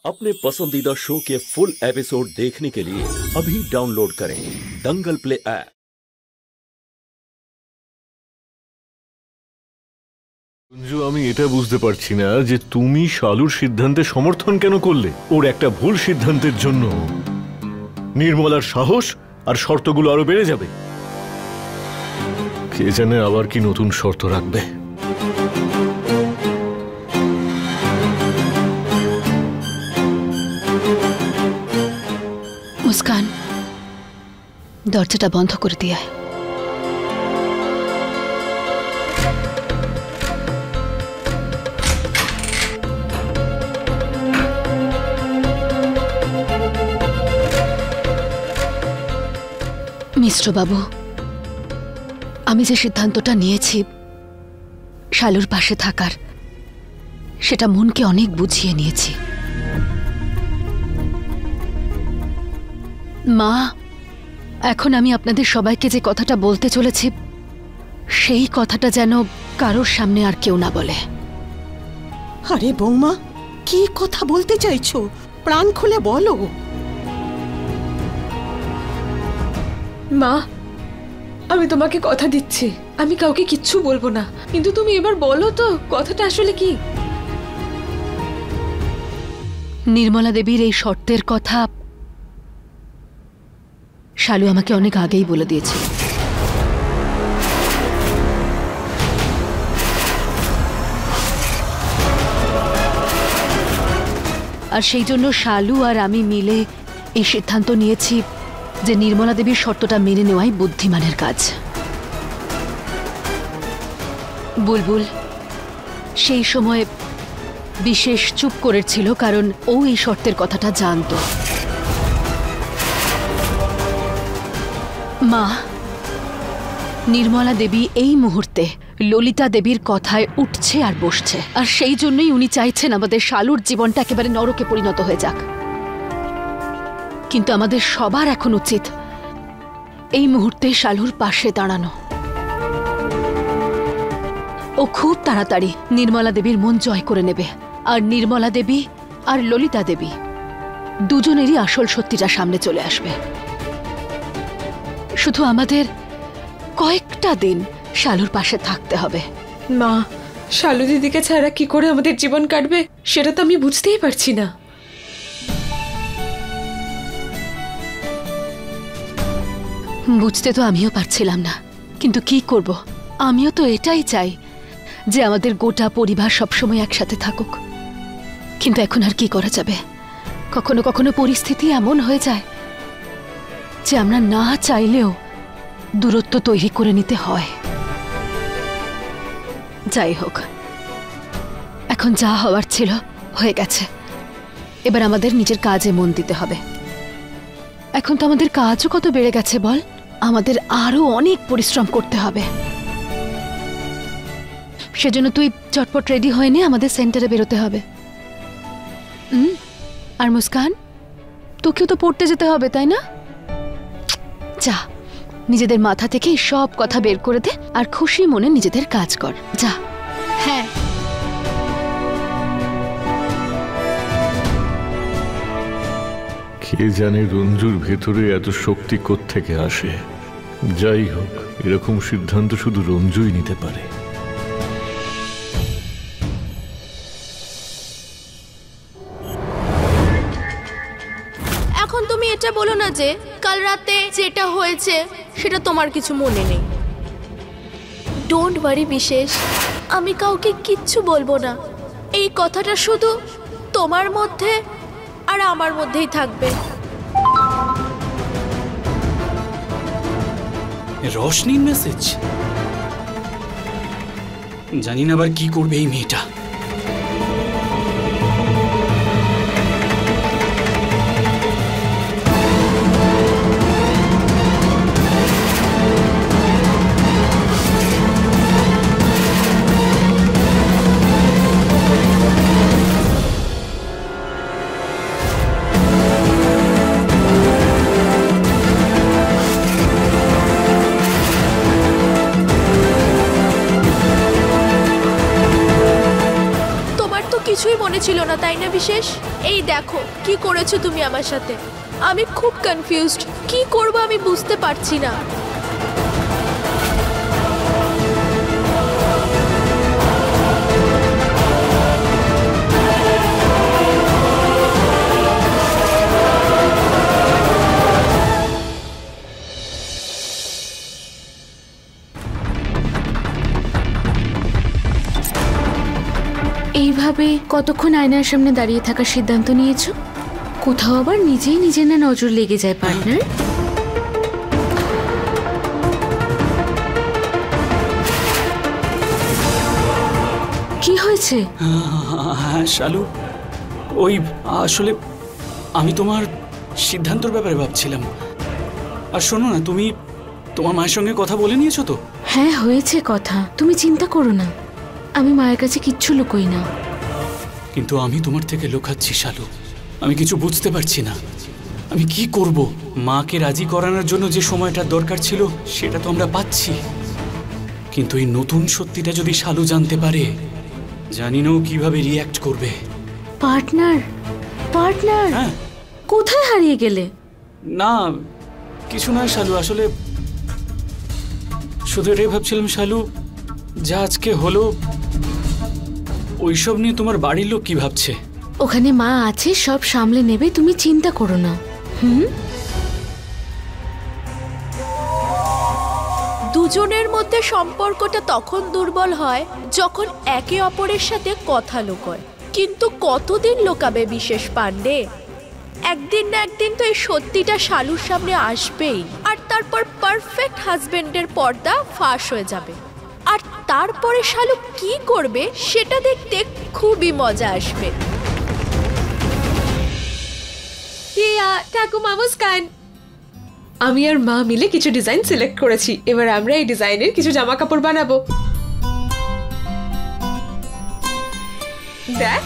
अपने पसंदीदा शो के फुल एपिसोड देखने के लिए अभी डाउनलोड करें दंगल प्ले ऐप। রঞ্জু, আমি এটা বুঝতে পারছি না যে তুমি শালুর সিদ্ধান্তে সমর্থন কেন করলে। ওর একটা ভুল সিদ্ধান্তের জন্য নির্মলার সাহস আর শর্তগুলো আরো বেড়ে যাবে। কে জানে আবার কি নতুন শর্ত রাখবে। মুস্কান, দরজাটা বন্ধ করে দিয়ে আয়। মিশ্র বাবু, আমি যে সিদ্ধান্তটা নিয়েছি শালুর পাশে থাকার, সেটা মনকে অনেক বুঝিয়ে নিয়েছি। মা, এখন আমি আপনাদের সবাইকে যে কথাটা বলতে চলেছি সেই কথাটা যেন কারোর সামনে আর কেউ না বলে। আরে বৌমা, কি কথা বলতে চাইছো? প্রাণ খুলে বলো। মা, আমি তোমাকে কথা দিচ্ছি, আমি কাউকে কিচ্ছু বলবো না, কিন্তু তুমি এবার বলো তো কথাটা আসলে কি। নির্মলা দেবীর এই শর্তের কথা শালু আমাকে অনেক আগেই বলে দিয়েছে। আর সেই জন্য শালু আর আমি মিলে এই সিদ্ধান্ত নিয়েছি যে নির্মলা দেবীর শর্তটা মেনে নেওয়াই বুদ্ধিমানের কাজ। বুলবুল সেই সময় বিশেষ চুপ করেছিল, কারণ ও এই শর্তের কথাটা জানতো। মা, নির্মলা দেবী এই মুহূর্তে ললিতা দেবীর কথায় উঠছে আর বসছে, আর সেই জন্যই উনি চাইছেন আমাদের শালুর জীবনটা একেবারে নরকে পরিণত হয়ে যাক। কিন্তু আমাদের সবার এখন উচিত এই মুহূর্তে শালুর পাশে দাঁড়ানো। ও খুব তাড়াতাড়ি নির্মলা দেবীর মন জয় করে নেবে, আর নির্মলা দেবী আর ললিতা দেবী দুজনেরই আসল সত্যিটা সামনে চলে আসবে। শুধু আমাদের কয়েকটা দিন শালুর পাশে থাকতে হবে। মা, শালু দিদিকে ছাড়া কি করে আমাদের জীবন কাটবে সেটা তো আমি বুঝতেই পারছি না। বুঝতে তো আমিও পারছিলাম না, কিন্তু কি করব, আমিও তো এটাই চাই যে আমাদের গোটা পরিবার সবসময় একসাথে থাকুক। কিন্তু এখন আর কি করা যাবে, কখনো কখনো পরিস্থিতি এমন হয়ে যায় যে আমরা না চাইলেও দূরত্ব তৈরি করে নিতে হয়। যাই হোক, এখন যা হওয়ার ছিল হয়ে গেছে, এবার আমাদের নিজের কাজে মন দিতে হবে। এখন তো আমাদের কাজও কত বেড়ে গেছে বল, আমাদের আরো অনেক পরিশ্রম করতে হবে। সেজন্য তুই চটপট রেডি হয়ে নে, আমাদের সেন্টারে বেরোতে হবে। আর মুস্কান, তোকেও তো পড়তে যেতে হবে, তাই না? যা, নিজেদের মাথা থেকে সব কথা বের করে দে আর খুশি মনে নিজেদের কাজ কর, যা। হ্যাঁ, কে জানে রঞ্জুর ভেতরে এত শক্তি কোত্থেকে আসে। যাই হোক, এরকম সিদ্ধান্ত শুধু রঞ্জুই নিতে পারে। এখন তুমি এটা বলো না যে কাল রাতে যেটা হয়েছে সেটা তোমার কিছু মনে নেই। ডোন্ট ওয়ারি বিশেষ, আমি কাউকে কিচ্ছু বলবো না। এই কথাটা শুধু তোমার মধ্যে আর আমার মধ্যেই থাকবে। রোশনীর মেসেজ, জানি না আবার কি করবে এই মেয়েটা। কিছুই মনে ছিল না, তাই না বিশেষ? এই দেখো কি করেছো তুমি আমার সাথে। আমি খুব কনফিউজড, কি করব আমি বুঝতে পারছি না। এইভাবে কতক্ষণ আয়নার সামনে দাঁড়িয়ে থাকার সিদ্ধান্ত নিয়েছো? কোথাও আবার নিজেই নিজের না নজর লেগে যায় পার্টনার। কি হয়েছে? হ্যাঁ শালু, ওই আসলে আমি তোমার সিদ্ধান্তর ব্যাপারে ভাবছিলাম। আর শোনো না, তুমি তোমার মায়ের সঙ্গে কথা বলে নিয়েছো তো? হ্যাঁ হয়েছে কথা, তুমি চিন্তা করো না, আমি মায়ের কাছে কিচ্ছু লুকোই না। কিন্তু আমি তোমার থেকে লুকাচ্ছি শালু, আমি কিছু বুঝতে পারছি না আমি কি করব। মাকে রাজি করানোর জন্য যে সময়টা দরকার ছিল সেটা তো আমরা পাচ্ছি, কিন্তু এই নতুন সত্যিটা যদি শালু জানতে পারে, জানি না ও কিভাবে রিয়্যাক্ট করবে। পার্টনার, পার্টনার, হ্যাঁ কোথায় হারিয়ে গেলে? না কিছু নয় শালু, আসলে শুধু এটাই ভাবছিলাম শালু, যা আজকে হলো ওইসব নিয়ে তোমার বাড়ির লোক কি ভাবছে? ওখানে মা আছে, সব সামলে নেবে, তুমি চিন্তা করো না। দুজনের মধ্যে সম্পর্কটা তখন দুর্বল হয় যখন একে অপরের সাথে কথা লুকোয়। কিন্তু কতদিন লুকাবে বিশেষ পান্ডে? একদিন না একদিন তো এই সত্যিটা শালুর সামনে আসবেই, আর তারপর পারফেক্ট হাজবেন্ডের পর্দা ফাঁস হয়ে যাবে। আর তারপরে শালু কি করবে সেটা দেখতে খুবই মজা আসবে। ঠাকুমা মুস্কান, আমি আর মা মিলে কিছু ডিজাইন সিলেক্ট করেছি, এবার আমরা এই ডিজাইনের কিছু জামা কাপড় বানাবো। দেখ,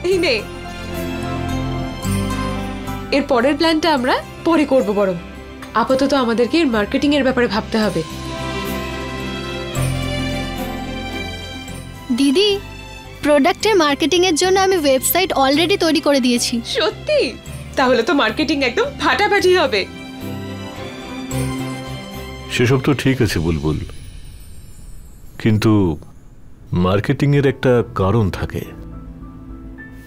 এই নে। এর পরের প্ল্যানটা আমরা পরে করব, বরং আপাতত আমাদেরকে এর মার্কেটিং এর ব্যাপারে ভাবতে হবে। দিদি, প্রোডাক্টের মার্কেটিং এর জন্য আমি ওয়েবসাইট অলরেডি তৈরি করে দিয়েছি। সত্যি? তাহলে তো মার্কেটিং একদম ফাটাফাটি হবে। সেসব তো ঠিক আছে বুলবুল, কিন্তু মার্কেটিং এর একটা কারণ থাকে,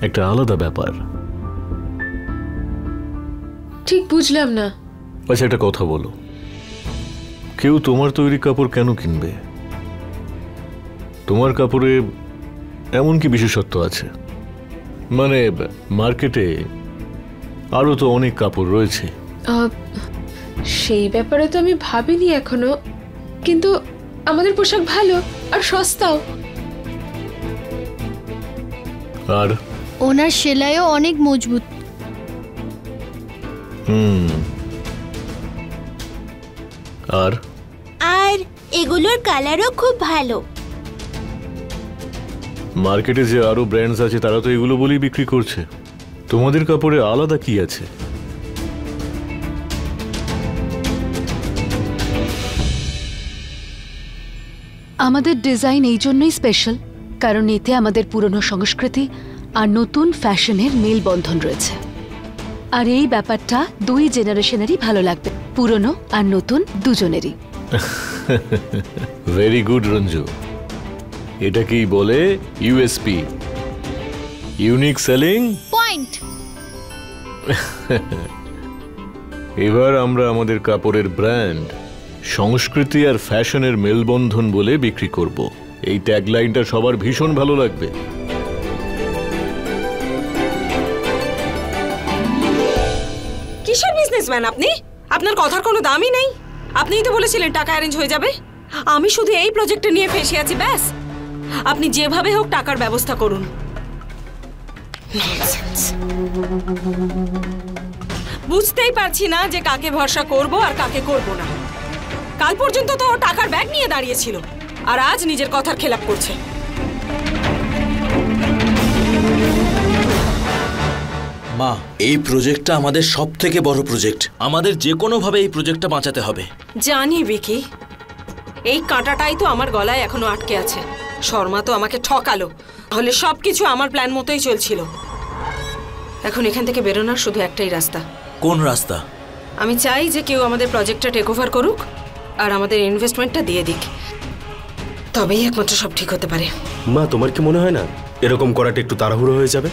একটা আলাদা ব্যাপার। ঠিক বুঝলাম না। আচ্ছা একটা কথা বলো, কেউ তোমার তৈরি কাপড় কেন কিনবে? তোমার কাপড়ে এমন কি বিশেষত্ব আছে? মানে মার্কেটে আরো তো অনেক কাপড় রয়েছে। সেই ব্যাপারে তো আমি ভাবিনি এখনো, কিন্তু আমাদের পোশাক ভালো আর সস্তাও। আর ওনার সেলাইও অনেক মজবুত। আর আর এগুলোর কালারও খুব ভালো। মার্কেটে যে আরো ব্র্যান্ডস আছে তারা তো এগুলো বলেই বিক্রি করছে, তোমাদের কাপড়ে আলাদা কি আছে? আমাদের ডিজাইন এই জন্যই স্পেশাল কারণ এতে আমাদের পুরনো সংস্কৃতি আর নতুন ফ্যাশনের মেলবন্ধন রয়েছে। আর এই ব্যাপারটা দুই জেনারেশনেরই ভালো লাগবে, পুরনো আর নতুন দুজনেরই। ভেরি গুড রঞ্জু, এটাকেই বলে ইউএসপি, ইউনিক সেলিং পয়েন্ট। এবার আমরা আমাদের কাপড়ের ব্র্যান্ড সংস্কৃতি আর ফ্যাশনের মেলবন্ধন বলে বিক্রি করব। এই ট্যাগলাইনটা সবার ভীষণ ভালো লাগবে। কিসের বিজনেসম্যান আপনি? আপনার কথার কোনো দামই নেই। আপনিই তো বলেছিলেন টাকা অ্যারেঞ্জ হয়ে যাবে। আমি শুধু এই প্রজেক্টটা নিয়ে ফেসে আছি, ব্যাস। আপনি যেভাবে হোক টাকার ব্যবস্থা করুন। বুঝতেই পারছি না যে কাকে ভরসা করব আর কাকে করব না। কাল পর্যন্ত তো টাকার ব্যাগ নিয়ে দাঁড়িয়েছিল, আর আজ নিজের কথার খেলাপ করছে। মা, এই প্রজেক্টটা আমাদের সবথেকে বড় প্রজেক্ট। আমাদের যে কোনো ভাবে এই প্রজেক্টটা বাঁচাতে হবে। জানি বিকি, এই কাঁটাটাই তো আমার গলায় এখনো আটকে আছে। শর্মা তো আমাকে ঠকালো, তাহলে সবকিছু আমার প্ল্যান মতোই চলছিল। এখন এখান থেকে বেরোনোর শুধু একটাই রাস্তা। কোন রাস্তা? আমি চাই যে কেউ আমাদের প্রজেক্টটা টেক ওভার করুক আর আমাদের ইনভেস্টমেন্টটা দিয়ে দিক, তবেই একমাত্র সব ঠিক হতে পারে। মা, তোমার কি মনে হয় না এরকম করাটা একটু তাড়াহুড়ো হয়ে যাবে?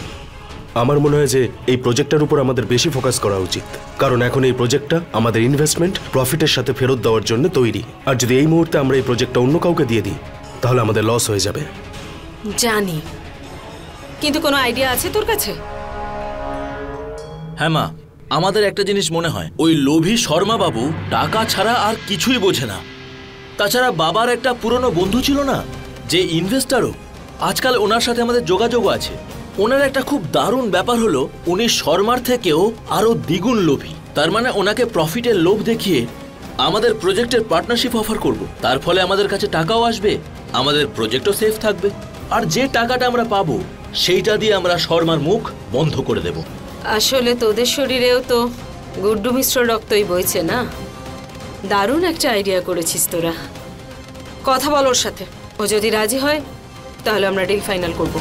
আমার মনে হয় যে এই প্রজেক্টটার উপর আমাদের বেশি ফোকাস করা উচিত, কারণ এখন এই প্রজেক্টটা আমাদের ইনভেস্টমেন্ট প্রফিটের সাথে ফেরত দেওয়ার জন্য তৈরি। আর যদি এই মুহূর্তে আমরা এই প্রজেক্টটা অন্য কাউকে দিয়ে দিই তাহলে আমাদের লস হয়ে যাবে। জানি, কিন্তু কোনো আইডিয়া আছে তোর কাছে? হ্যাঁ মা, আমাদের একটা জিনিস মনে হয়, ওই লোভী শর্মা বাবু টাকা ছাড়া আর কিছুই বোঝে না। তাছাড়া বাবার একটা পুরনো বন্ধু ছিল না, যে ইনভেস্টারও, আজকাল ওনার সাথে আমাদের যোগাযোগও আছে। ওনার একটা খুব দারুণ ব্যাপার হলো, উনি শর্মার থেকেও আরো দ্বিগুণ লোভী। তার মানে ওনাকে প্রফিটের লোভ দেখিয়ে আমাদের প্রজেক্টের পার্টনারশিপ অফার করব। তার ফলে আমাদের কাছে টাকাও আসবে, আমাদের প্রজেক্টও সেফ থাকবে, আর যে টাকাটা আমরা পাবো সেইটা দিয়ে আমরা শর্মার মুখ বন্ধ করে দেব। আসলে তোদের শরীরেও তো গুড্ডু মিশ্র রক্তই বইছে না। দারুণ একটা আইডিয়া করেছিস তোরা। কথা বল ওর সাথে, ও যদি রাজি হয় তাহলে আমরা ডিল ফাইনাল করব।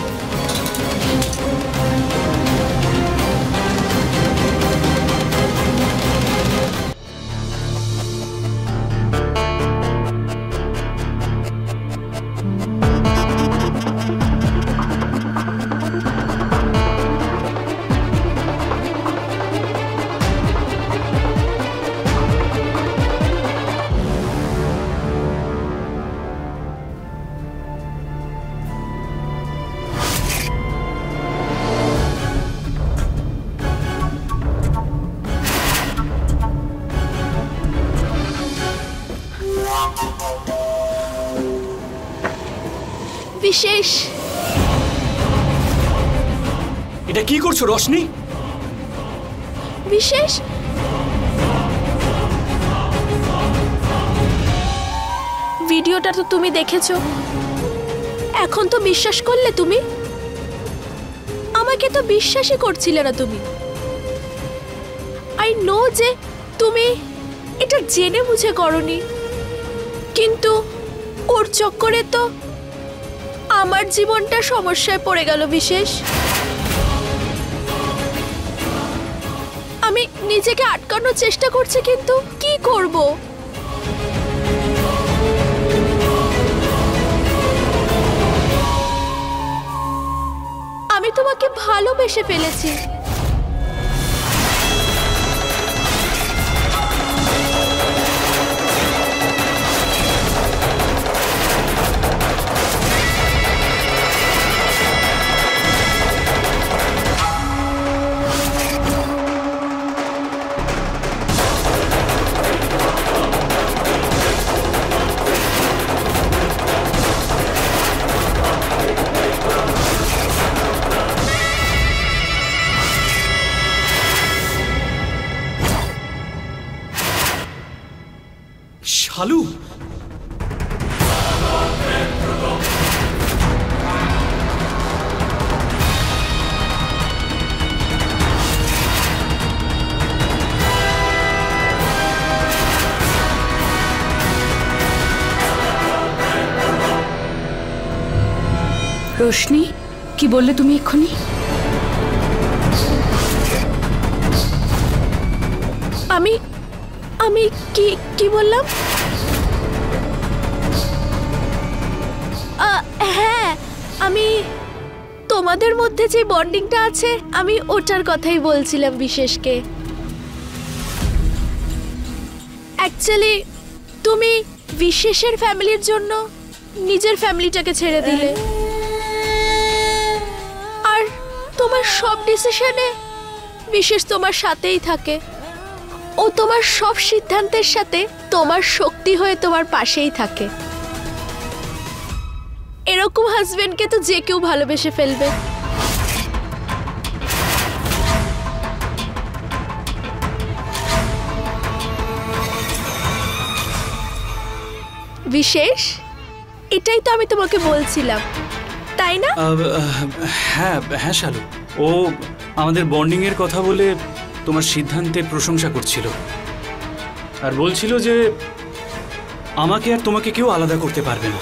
বিশেষ, এটা কি করছো রোশনি? বিশেষ, ভিডিওটা তো তুমি দেখেছো, এখন তো বিশ্বাস করলে তুমি? আমাকে তো বিশ্বাসই করছিলে না তুমি। আই নো যে তুমি এটা জেনে বুঝে করনি, কিন্তু ওর চক্করে তো আমার জীবনটা সমস্যায় পড়ে গেল বিশেষ। আমি নিজেকে আটকানোর চেষ্টা করছি, কিন্তু কি করব? আমি তোমাকে ভালোবেসে ফেলেছি। শালু, রোশনি, কি বললে তুমি এক্ষুনি? আমি কি কি বললাম? হ্যাঁ, আমি তোমাদের মধ্যে যে বন্ডিংটা আছে আমি ওটার কথাই বলছিলাম বিশেষকে। অ্যাকচুয়ালি তুমি বিশেষের ফ্যামিলির জন্য নিজের ফ্যামিলিটাকে ছেড়ে দিলে, আর তোমার সব ডিসিশনে বিশেষ তোমার সাথেই থাকে। ও তোমার সব সিদ্ধান্তের সাথে তোমার শক্তি হয়ে তোমার পাশেই থাকে। এরকম হাজবেন্ডকে তো যে কেউ ভালোবেসে ফেলবে। বিশেষ, এটাই তো আমি তোমাকে বলছিলাম, তাই না? হ্যাঁ হ্যাঁ শালু, ও আমাদের বন্ডিং এর কথা বলে তোমার সিদ্ধান্তের প্রশংসা করছিল আর বলছিল যে আমাকে আর তোমাকে কেউ আলাদা করতে পারবে না।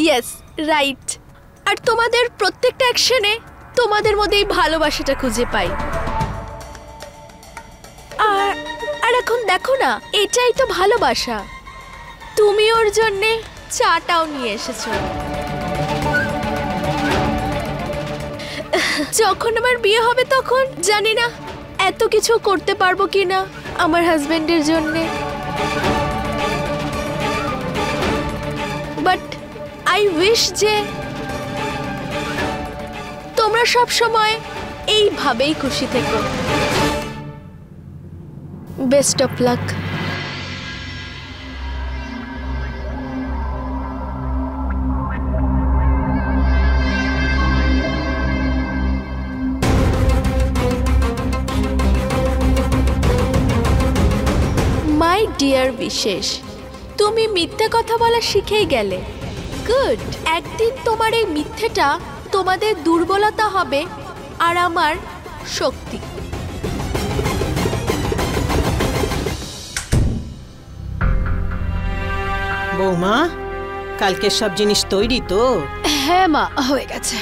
Yes, right. আর তোমাদের প্রত্যেকটা অ্যাকশনে তোমাদের মধ্যেই ভালোবাসাটা খুঁজে পাই। আর এখন দেখো না, এটাই তো ভালোবাসা। তুমি ওর জন্যে চাটাও নিয়ে এসেছো। যখন আমার বিয়ে হবে তখন জানি না এত কিছু করতে পারবো কিনা আমার হাজবেন্ডের জন্যে, বাট আই উইশ যে তোমরা সব সময় এইভাবেই খুশি থেকো। Best of luck. My dear বিশেষ, তুমি মিথ্যে কথা বলা শিখেই গেলে। গুড। একদিন তোমার এই মিথ্যেটা তোমাদের দুর্বলতা হবে আর আমার শক্তি। বৌমা, কালকে সব জিনিস তৈরি তো? হ্যাঁ মা, হয়ে গেছে।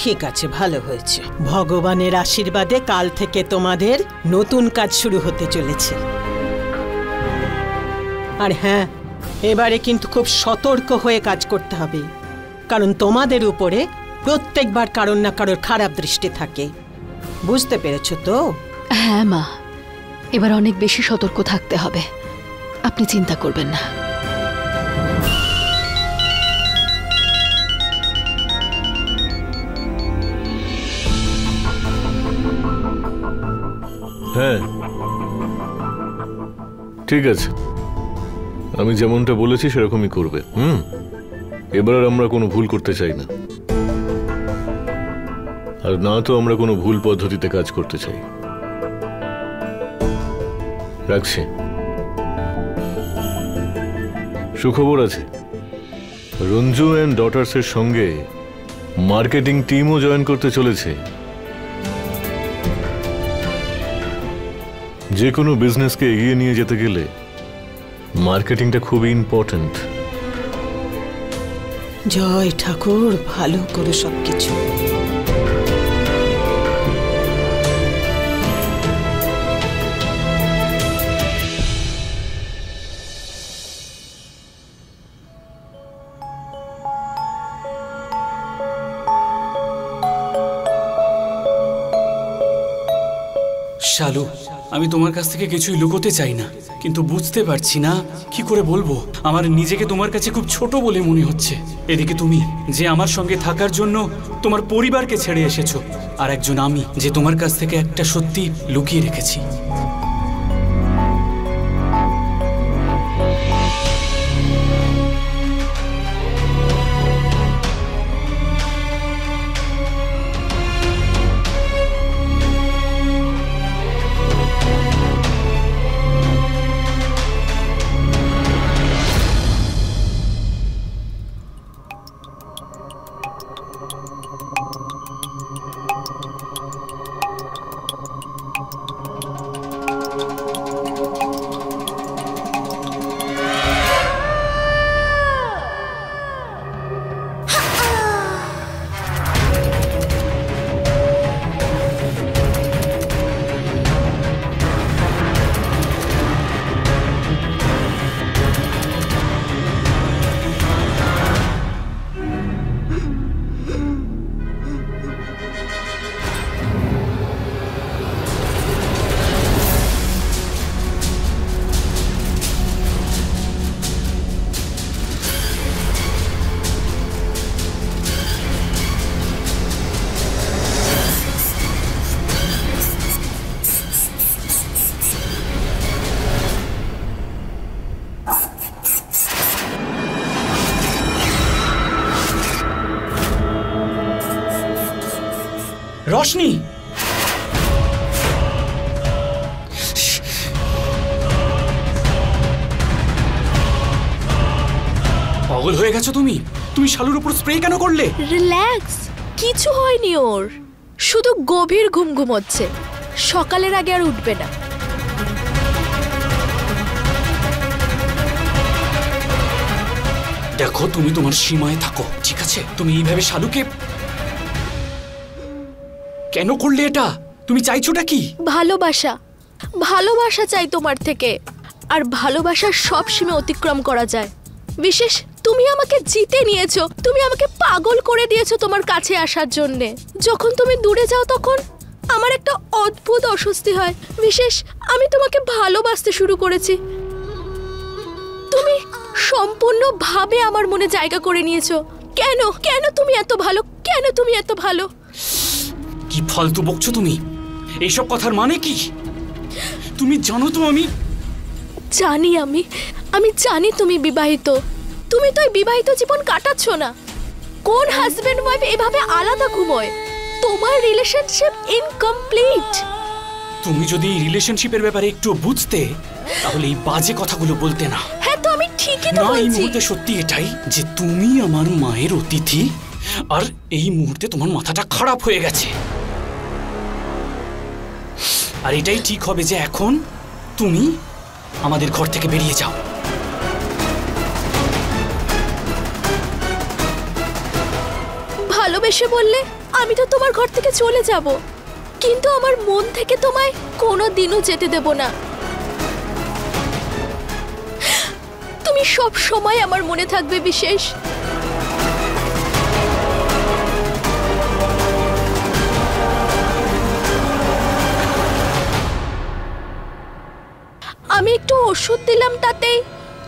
ঠিক আছে, ভালো হয়েছে। ভগবানের আশীর্বাদে কাল থেকে তোমাদের নতুন কাজ শুরু হতে চলেছে। আর হ্যাঁ, এবারে কিন্তু খুব সতর্ক হয়ে কাজ করতে হবে, কারণ তোমাদের উপরে প্রত্যেকবার কারোর না কারোর খারাপ দৃষ্টি থাকে। বুঝতে পেরেছো তো? হ্যাঁ মা, এবার অনেক বেশি সতর্ক থাকতে হবে। আপনি চিন্তা করবেন না। হ্যাঁ ঠিক আছে, আমি যেমনটা বলেছি সেরকমই করবে। এবার আর আমরা কোনো ভুল করতে চাই না, আর না তো আমরা কোনো ভুল পদ্ধতিতে কাজ করতে চাই। রাখছি। সুখবর আছে, রঞ্জু অ্যান্ড ডটার্সের সঙ্গে মার্কেটিং টিমও জয়েন করতে চলেছে। যে কোনো বিজনেসকে এগিয়ে নিয়ে যেতে গেলে মার্কেটিংটা খুবই ইম্পর্ট্যান্ট। জয় ঠাকুর, ভালো করে সবকিছু। শালু, আমি তোমার কাছ থেকে কিছুই লুকোতে চাই না, কিন্তু বুঝতে পারছি না কি করে বলবো। আমার নিজেকে তোমার কাছে খুব ছোট বলে মনে হচ্ছে। এদিকে তুমি যে আমার সঙ্গে থাকার জন্য তোমার পরিবারকে ছেড়ে এসেছো, আর একজন আমি যে তোমার কাছ থেকে একটা সত্যি লুকিয়ে রেখেছি। রোশনি, পাগল হয়ে গেছো তুমি? তুমি শালুর উপর স্প্রে কেন করলে? রিল্যাক্স, কিছু হয়নি ওর। শুধু গভীর ঘুম ঘুমোচ্ছে, সকালের আগে আর উঠবে না। দেখো, তুমি তোমার সীমায় থাকো, ঠিক আছে? তুমি এইভাবে শালুকে কেন করলে এটা? তুমি চাইছোটা কি? ভালোবাসা, ভালোবাসা চাই তোমার থেকে। আর ভালোবাসার সব সীমা অতিক্রম করা যায়। বিশেষ তুমি আমাকে জিতে নিয়েছো, তুমি আমাকে পাগল করে দিয়েছো তোমার কাছে আসার জন্যে। যখন তুমি দূরে যাও তখন আমার একটা অদ্ভুত অস্বস্তি হয়। বিশেষ আমি তোমাকে ভালোবাসতে শুরু করেছি। তুমি সম্পূর্ণভাবে আমার মনে জায়গা করে নিয়েছো। কেন কেন তুমি এত ভালো? কেন তুমি এত ভালো? কি ফালতু বকছো তুমি? এইসব কথার মানে কি? তুমি জানো তো আমি জানি, আমি জানি তুমি বিবাহিত। তুমি তো এই বিবাহিত জীবন কাটাচ্ছ না। কোন হাজবেন্ড ওয়াইফ এভাবে আলাদা ঘুমোয়? তোমার রিলেশনশিপ ইনকমপ্লিট। তুমি যদি এই রিলেশনশিপের ব্যাপারে একটু বুঝতে, তাহলে এই বাজে কথাগুলো বলতে না। হ্যাঁ, তো আমি ঠিকই তো বলছি। এই বলছি। মুহূর্তে সত্যি এটাই যে তুমি আমার মায়ের অতিথি, আর এই মুহূর্তে তোমার মাথাটা খারাপ হয়ে গেছে। আর এটাই ঠিক হবে যে এখন তুমি আমাদের ঘর থেকে বেরিয়ে যাও। ভালোবেসে বললে আমি তো তোমার ঘর থেকে চলে যাব, কিন্তু আমার মন থেকে তোমায় কোনোদিনও যেতে দেব না। তুমি সব সময় আমার মনে থাকবে বিশেষ। আমি একটু ওষুধ দিলাম, তাতেই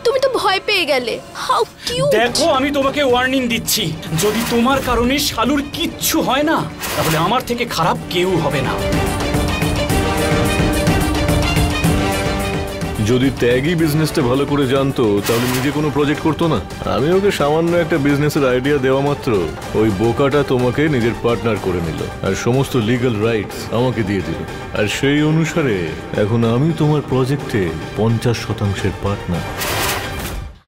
তুমি তো ভয় পেয়ে গেলে। How cute! দেখো, আমি তোমাকে ওয়ার্নিং দিচ্ছি, যদি তোমার কারণে শালুর কিচ্ছু হয় না, তাহলে আমার থেকে খারাপ কেউ হবে না। যদি ত্যাগই বিজনেসটা ভালো করে জানতো, তাহলে নিজে কোনো প্রজেক্ট করতো না। আমি ওকে সামান্য একটা বিজনেসের আইডিয়া দেওয়া মাত্র ওই বোকাটা তোমাকে নিজের পার্টনার করে নিল, আর সমস্ত লিগ্যাল রাইটস আমাকে দিয়ে দিল। আর সেই অনুসারে এখন আমি তোমার প্রজেক্টে 50% পার্টনার।